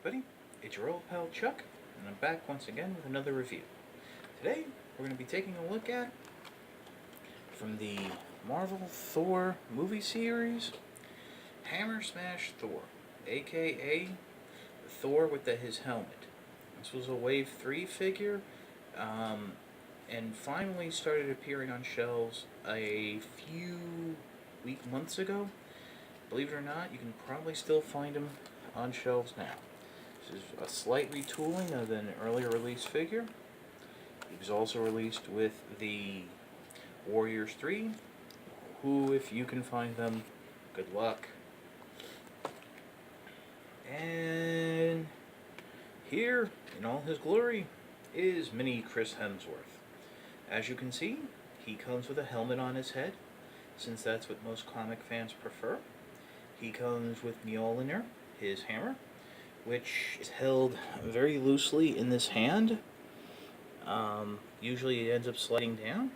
everybody, it's your old pal Chuck, and I'm back once again with another review. Today, we're going to be taking a look at, from the Marvel Thor movie series, Hammer Smash Thor, aka Thor with his helmet. This was a Wave 3 figure, and finally started appearing on shelves a few months ago. Believe it or not, you can probably still find them on shelves now. This is a slight retooling of an earlier release figure. He was also released with the Warriors 3, who, if you can find them, good luck. And here, in all his glory, is mini Chris Hemsworth. As you can see, he comes with a helmet on his head, since that's what most comic fans prefer. He comes with Mjolnir, his hammer, which is held very loosely in this hand. Usually it ends up sliding down,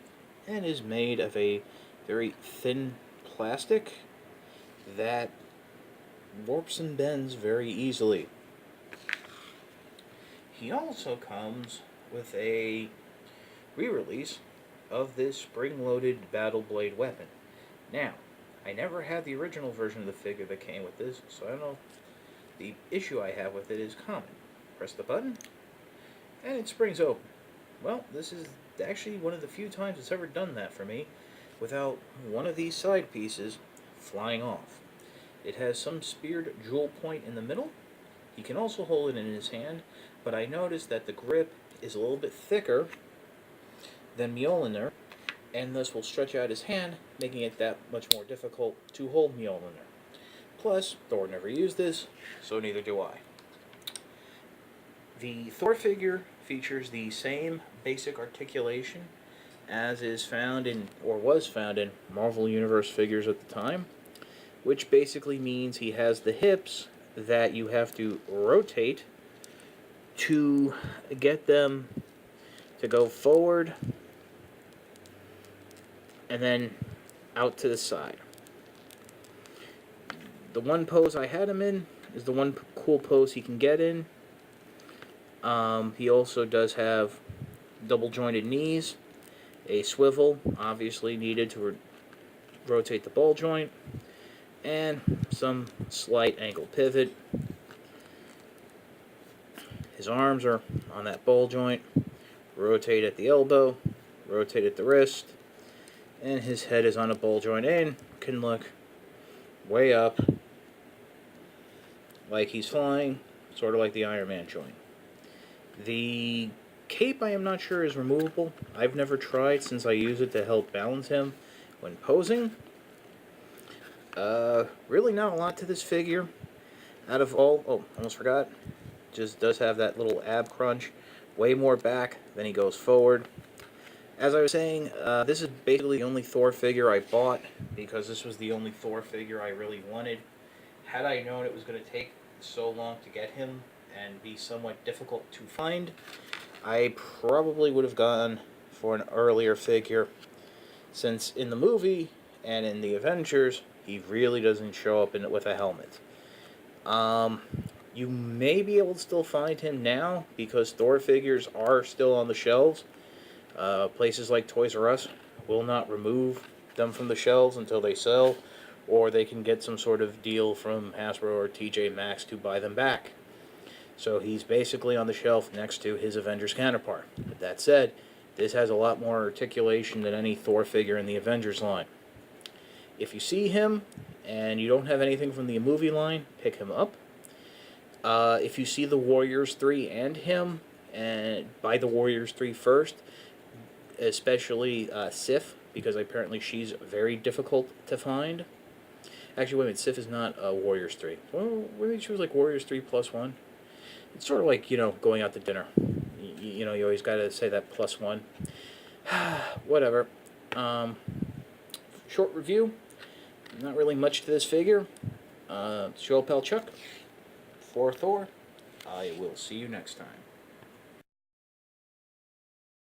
and is made of a very thin plastic that warps and bends very easily. He also comes with a re-release of this spring-loaded battle blade weapon. Now, I never had the original version of the figure that came with this, so I don't know. The issue I have with it is common. Press the button, and it springs open. Well, this is actually one of the few times it's ever done that for me, without one of these side pieces flying off. It has some speared jewel point in the middle. He can also hold it in his hand, but I noticed that the grip is a little bit thicker than Mjolnir, and thus will stretch out his hand, making it that much more difficult to hold Mjolnir. Plus, Thor never used this, so neither do I. The Thor figure features the same basic articulation as is found in, or was found in, Marvel Universe figures at the time, which basically means he has the hips that you have to rotate to get them to go forward and then out to the side. The one pose I had him in is the one cool pose he can get in. He also does have double jointed knees, a swivel, obviously needed to rotate the ball joint, and some slight ankle pivot. His arms are on that ball joint, rotate at the elbow, rotate at the wrist, and his head is on a ball joint and can look way up like he's flying, sort of like the Iron Man joint. The cape, I am not sure, is removable. I've never tried, since I use it to help balance him when posing. Really not a lot to this figure. Out of all, almost forgot, just does have that little ab crunch, way more back than he goes forward. As I was saying, this is basically the only Thor figure I bought, because this was the only Thor figure I really wanted. Had I known it was going to take so long to get him and be somewhat difficult to find, I probably would have gone for an earlier figure, since in the movie and in the Avengers, he really doesn't show up with a helmet. You may be able to still find him now, because Thor figures are still on the shelves. Places like Toys R Us will not remove them from the shelves until they sell, or they can get some sort of deal from Hasbro or TJ Maxx to buy them back. So he's basically on the shelf next to his Avengers counterpart. But that said, this has a lot more articulation than any Thor figure in the Avengers line. If you see him and you don't have anything from the movie line, pick him up. If you see the Warriors 3 and him, and buy the Warriors 3 first, especially Sif, because apparently she's very difficult to find. Actually, wait a minute, Sif is not Warriors 3. Well, maybe she was like Warriors 3 plus 1. It's sort of like, going out to dinner. You always got to say that plus 1. Whatever. Short review. Not really much to this figure. It's your old pal Chuck. For Thor. I will see you next time.